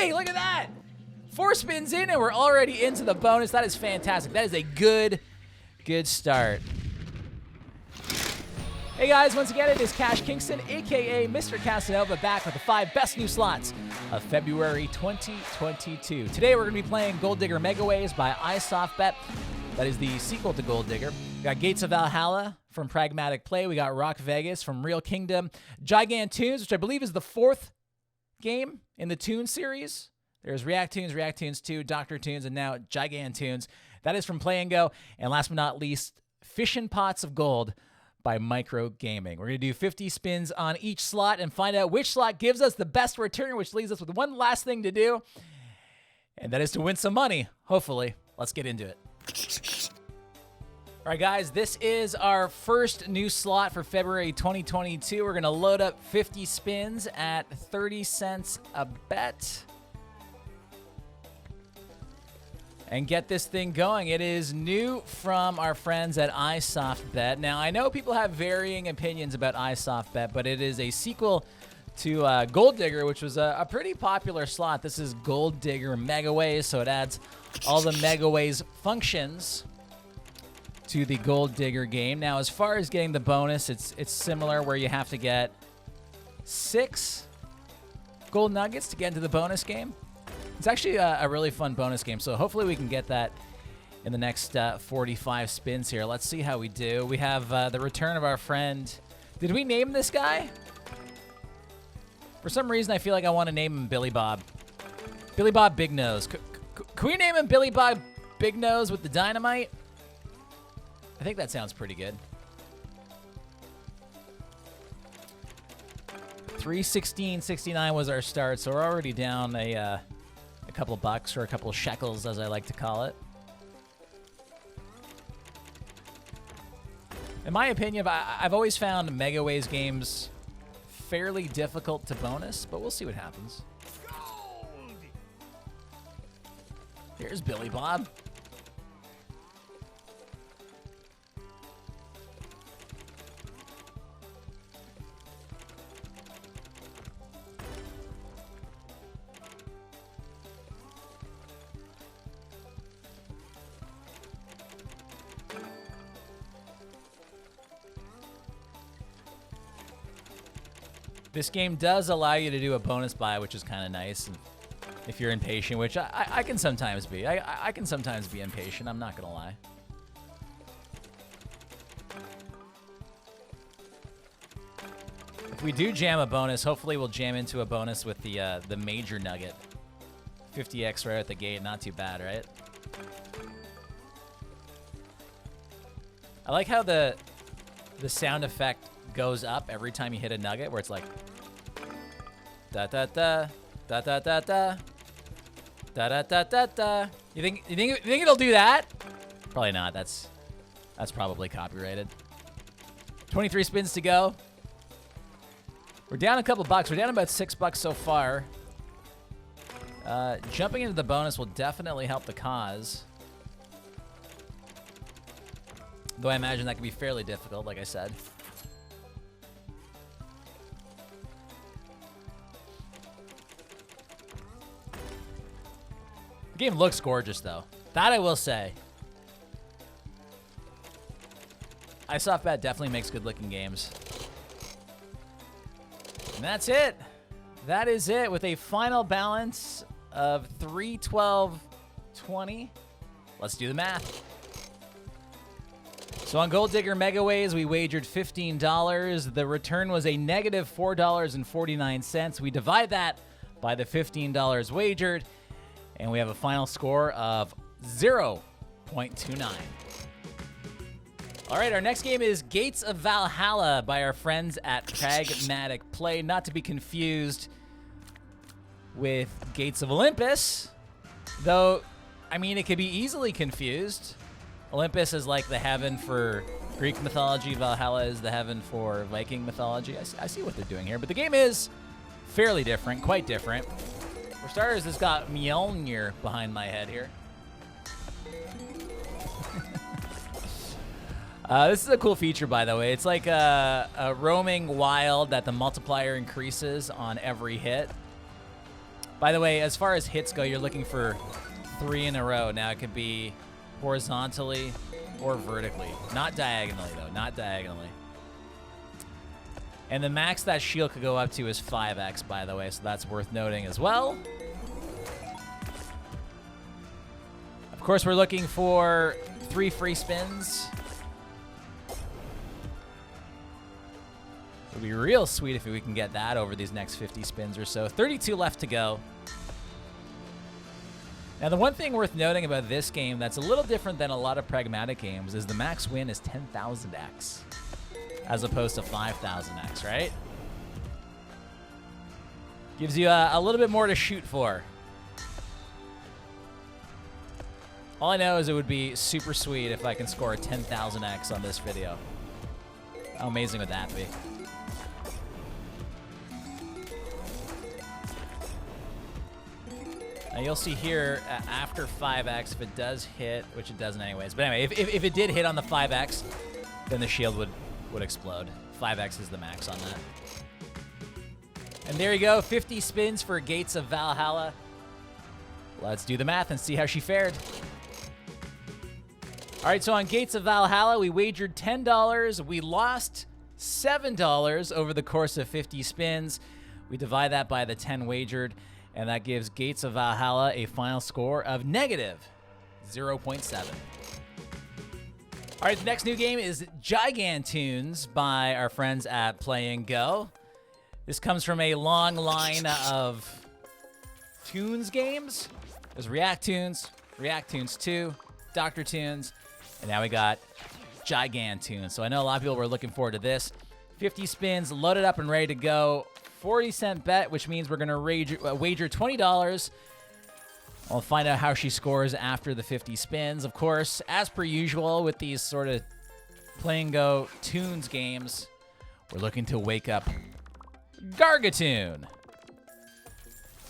Hey, look at that. 4 spins in and we're already into the bonus. That is fantastic. That is a good start. Hey guys, once again, it is Cash Kingston, aka Mr. Casanova, back with the 5 best new slots of February 2022. Today we're going to be playing Gold Digger Megaways by iSoftBet. That is the sequel to Gold Digger. We got Gates of Valhalla from Pragmatic Play. We got Rock Vegas from Real Kingdom. Gigantoonz, which I believe is the 4th game in the Toon series. There's Reactoonz, Reactoonz 2, Dr. Toons, and now Gigantoonz. That is from Play and Go. And last but not least, Fishin' Pots of Gold by Micro Gaming. We're going to do 50 spins on each slot and find out which slot gives us the best return, which leaves us with one last thing to do, and that is to win some money, hopefully. Let's get into it. All right, guys, this is our first new slot for February 2022. We're going to load up 50 spins at 30 cents a bet and get this thing going. It is new from our friends at iSoftBet. Now, I know people have varying opinions about iSoftBet, but it is a sequel to Gold Digger, which was a pretty popular slot. This is Gold Digger Megaways, so it adds all the Megaways functions to the Gold Digger game. Now, as far as getting the bonus, it's similar, where you have to get 6 gold nuggets to get into the bonus game. It's actually a really fun bonus game, so hopefully we can get that in the next 45 spins here. Let's see how we do. We have the return of our friend. Did we name this guy? For some reason, I feel like I want to name him Billy Bob. Billy Bob Big Nose. Can we name him Billy Bob Big Nose with the dynamite? I think that sounds pretty good. 316.69 was our start, so we're already down a couple bucks, or a couple shekels, as I like to call it. In my opinion, I've always found Megaways games fairly difficult to bonus, but we'll see what happens. Here's Billy Bob. This game does allow you to do a bonus buy, which is kind of nice if you're impatient, which I can sometimes be. I can sometimes be impatient, I'm not going to lie. If we do jam a bonus, hopefully we'll jam into a bonus with the major nugget. 50x right at the gate, not too bad, right? I like how the sound effect goes up every time you hit a nugget, where it's like da da da da da da da da da da da da. You think it'll do that? Probably not. That's probably copyrighted. 23 spins to go. We're down a couple bucks. We're down about $6 so far. Jumping into the bonus will definitely help the cause, though I imagine that can be fairly difficult, like I said. The game looks gorgeous, though. That I will say. iSoftBet definitely makes good-looking games. And that's it. That is it, with a final balance of 312.20. Let's do the math. So on Gold Digger Megaways, we wagered $15. The return was a negative $4.49. We divide that by the $15 wagered, and we have a final score of 0.29. All right, our next game is Gates of Valhalla by our friends at Pragmatic Play, not to be confused with Gates of Olympus, though, I mean, it could be easily confused. Olympus is like the heaven for Greek mythology. Valhalla is the heaven for Viking mythology. I see what they're doing here, but the game is fairly different, quite different. For starters, it's got Mjolnir behind my head here. This is a cool feature, by the way. It's like a roaming wild that the multiplier increases on every hit. By the way, as far as hits go, you're looking for 3 in a row. Now, it could be horizontally or vertically. Not diagonally, though. Not diagonally. And the max that shield could go up to is 5x, by the way, so that's worth noting as well. Of course, we're looking for 3 free spins. It would be real sweet if we can get that over these next 50 spins or so. 32 left to go. Now, the one thing worth noting about this game that's a little different than a lot of pragmatic games is the max win is 10,000x as opposed to 5,000x, right? Gives you a little bit more to shoot for. All I know is it would be super sweet if I can score a 10,000x on this video. How amazing would that be? Now you'll see here after 5x, if it does hit, which it doesn't anyways. But anyway, if it did hit on the 5x, then the shield would explode. 5x is the max on that. And there you go, 50 spins for Gates of Valhalla. Let's do the math and see how she fared. All right, so on Gates of Valhalla, we wagered $10. We lost $7 over the course of 50 spins. We divide that by the 10 wagered, and that gives Gates of Valhalla a final score of negative 0.7. All right, the next new game is Gigantoonz by our friends at Play and Go. This comes from a long line of Toons games. There's Reactoonz, Reactoonz 2, Dr. Toons, and now we got Gigantoonz. So I know a lot of people were looking forward to this. 50 spins, loaded up and ready to go. 40-cent bet, which means we're going to wager $20. I'll find out how she scores after the 50 spins. Of course, as per usual with these sort of Play and Go Toons games, we're looking to wake up Gigantoonz.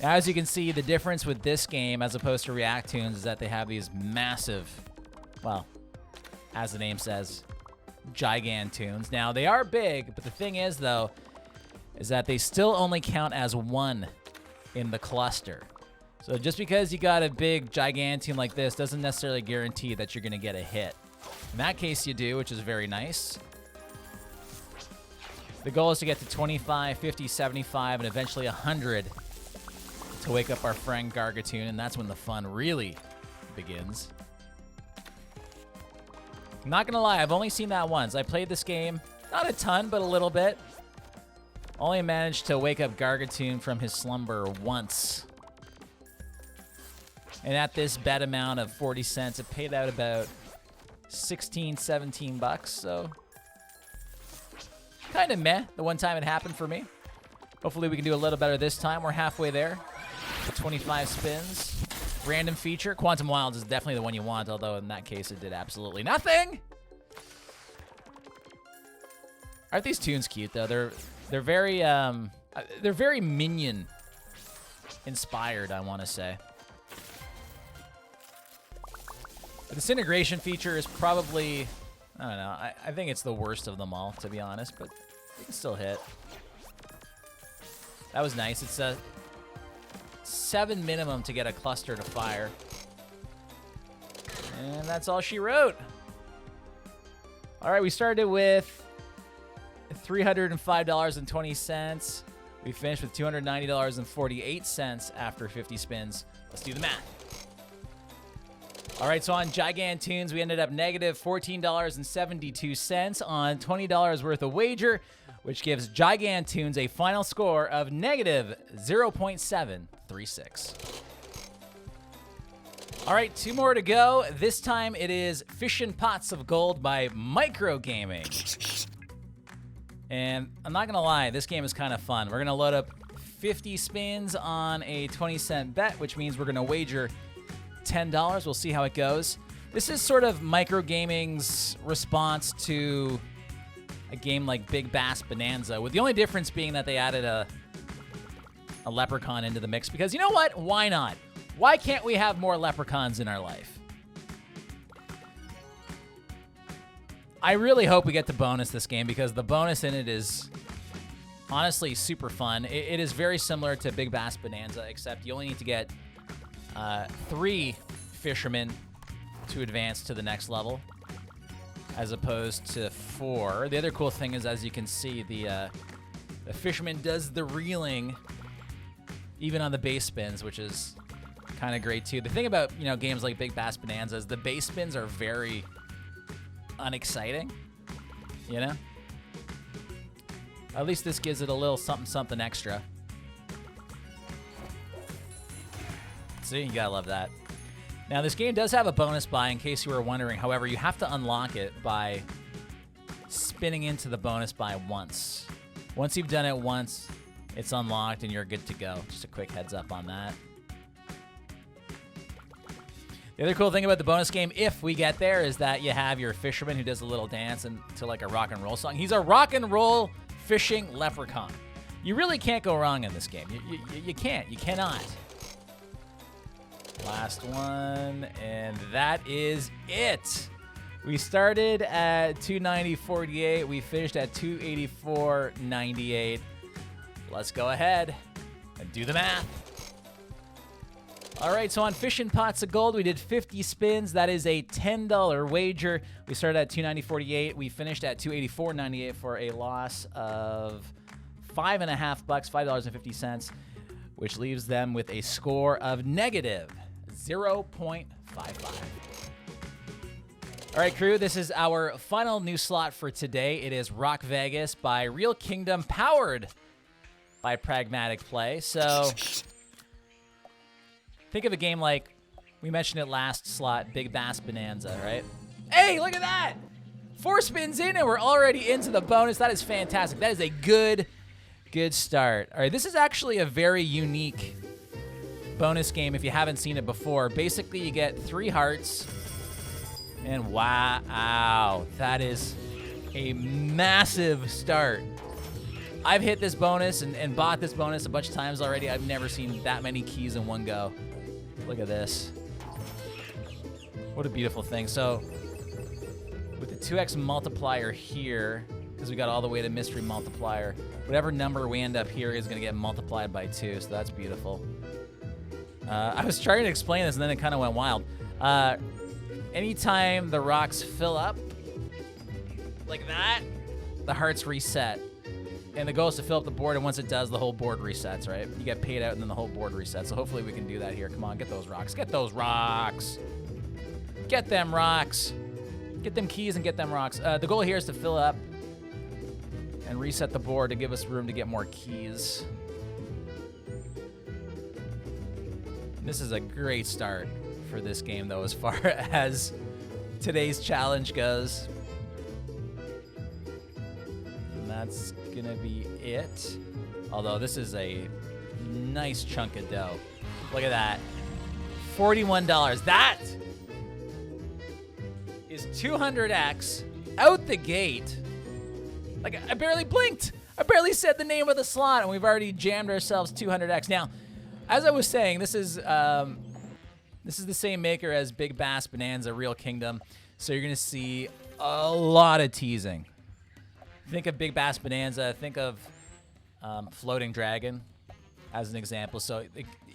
Now, as you can see, the difference with this game as opposed to Reactoonz is that they have these massive, well, as the name says, Gigantoonz. Now, they are big, but the thing is, though, is that they still only count as one in the cluster. So just because you got a big Gigantoon like this doesn't necessarily guarantee that you're going to get a hit. In that case, you do, which is very nice. The goal is to get to 25, 50, 75, and eventually 100 to wake up our friend Gigantoon, and that's when the fun really begins. I'm not going to lie, I've only seen that once. I played this game, not a ton, but a little bit. Only managed to wake up Gigantoon from his slumber once. And at this bet amount of 40 cents, it paid out about 16, 17 bucks, so kind of meh the one time it happened for me. Hopefully we can do a little better this time. We're halfway there. 25 spins. Random feature. Quantum Wilds is definitely the one you want, although in that case it did absolutely nothing. Aren't these tunes cute though? They're very Minion inspired, I want to say. The disintegration feature is probably, I don't know, I think it's the worst of them all, to be honest, but you can still hit. That was nice. It's a 7 minimum to get a cluster to fire. And that's all she wrote. All right, we started with $305.20. We finished with $290.48 after 50 spins. Let's do the math. All right, so on Gigantoonz, we ended up negative $14.72 on $20 worth of wager, which gives Gigantoonz a final score of negative 0.736. All right, 2 more to go. This time it is Fishin' Pots of Gold by Micro Gaming. And I'm not gonna lie, this game is kind of fun. We're gonna load up 50 spins on a 20-cent bet, which means we're gonna wager $10. We'll see how it goes. This is sort of Micro Gaming's response to a game like Big Bass Bonanza, with the only difference being that they added a leprechaun into the mix, because you know what? Why not? Why can't we have more leprechauns in our life? I really hope we get to bonus this game, because the bonus in it is Honestly, super fun. It is very similar to Big Bass Bonanza, except you only need to get 3 fishermen to advance to the next level, as opposed to 4. The other cool thing is, as you can see, the fisherman does the reeling even on the base spins, which is kind of great too. The thing about, you know, games like Big Bass Bonanza is the base spins are very unexciting, you know? At least this gives it a little something extra. See, you gotta love that. Now, this game does have a bonus buy, in case you were wondering. However, you have to unlock it by spinning into the bonus buy once. Once you've done it once, it's unlocked and you're good to go. Just a quick heads up on that. The other cool thing about the bonus game, if we get there, is that you have your fisherman who does a little dance to like a rock and roll song. He's a rock and roll fishing leprechaun. You really can't go wrong in this game. You can't. You cannot. Last one, and that is it. We started at 290.48. We finished at 284.98. Let's go ahead and do the math. All right, so on Fishin' Pots of Gold, we did 50 spins. That is a $10 wager. We started at 290.48. We finished at 284.98 for a loss of $5.50, $5.50, which leaves them with a score of negative 0.55. All right, crew, this is our final new slot for today. It is Rock Vegas by Real Kingdom, powered by Pragmatic Play. So think of a game like, we mentioned it last slot, Big Bass Bonanza, right? Hey, look at that! 4 spins in and we're already into the bonus. That is fantastic. That is a good start. All right, this is actually a very unique bonus game if you haven't seen it before. Basically, you get 3 hearts, and wow, that is a massive start. I've hit this bonus and bought this bonus a bunch of times already. I've never seen that many keys in one go. Look at this. What a beautiful thing. So with the 2x multiplier here, because we got all the way to mystery multiplier, whatever number we end up here is going to get multiplied by 2, so that's beautiful. I was trying to explain this, and then it kind of went wild. Anytime the rocks fill up, like that, the hearts reset. And the goal is to fill up the board, and once it does, the whole board resets, right? You get paid out, and then the whole board resets. So hopefully we can do that here. Come on, get those rocks. Get those rocks. Get them rocks. Get them keys and get them rocks. The goal here is to fill up and reset the board to give us room to get more keys. This is a great start for this game, though, as far as today's challenge goes. And that's gonna be it. Although this is a nice chunk of dough. Look at that. $41. That is 200x out the gate. Like, I barely blinked. I barely said the name of the slot, and we've already jammed ourselves 200x. Now, as I was saying, this is the same maker as Big Bass Bonanza, Real Kingdom. So you're gonna see a lot of teasing. Think of Big Bass Bonanza. Think of Floating Dragon as an example. So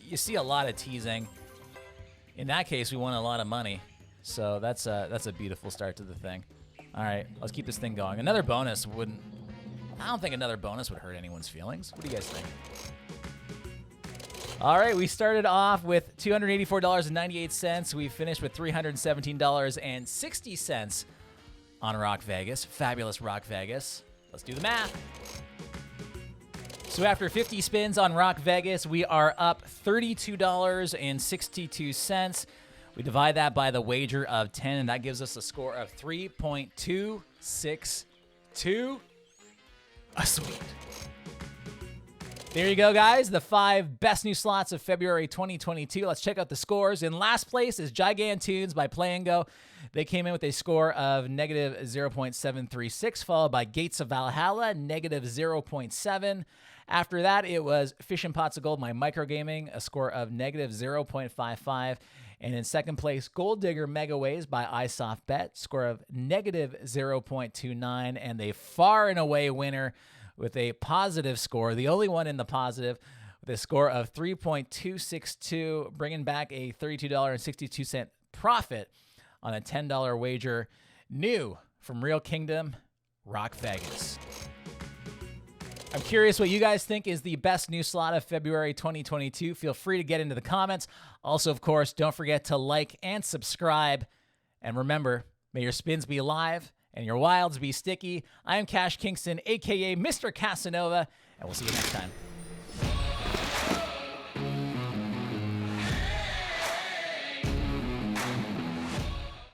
you see a lot of teasing. In that case, we won a lot of money. So that's a beautiful start to the thing. All right, let's keep this thing going. Another bonus wouldn't. I don't think another bonus would hurt anyone's feelings. What do you guys think? All right, we started off with $284.98. We finished with $317.60 on Rock Vegas. Fabulous Rock Vegas. Let's do the math. So after 50 spins on Rock Vegas, we are up $32.62. We divide that by the wager of 10, and that gives us a score of 3.262. Sweet. There you go, guys. The 5 best new slots of February 2022. Let's check out the scores. In last place is Gigantoonz by Play and Go. They came in with a score of negative 0.736, followed by Gates of Valhalla, negative 0.7. After that, it was Fishin' Pots of Gold by Microgaming, a score of negative 0.55. And in second place, Gold Digger Megaways by iSoftBet, score of negative 0.29. And the far and away winner with a positive score, the only one in the positive, with a score of 3.262, bringing back a $32.62 profit on a $10 wager. New from Real Kingdom, Rock Vegas. I'm curious what you guys think is the best new slot of February 2022. Feel free to get into the comments. Also, of course, don't forget to like and subscribe. And remember, may your spins be live and your wilds be sticky. I am Cash Kingston, a.k.a. Mr. Casanova, and we'll see you next time.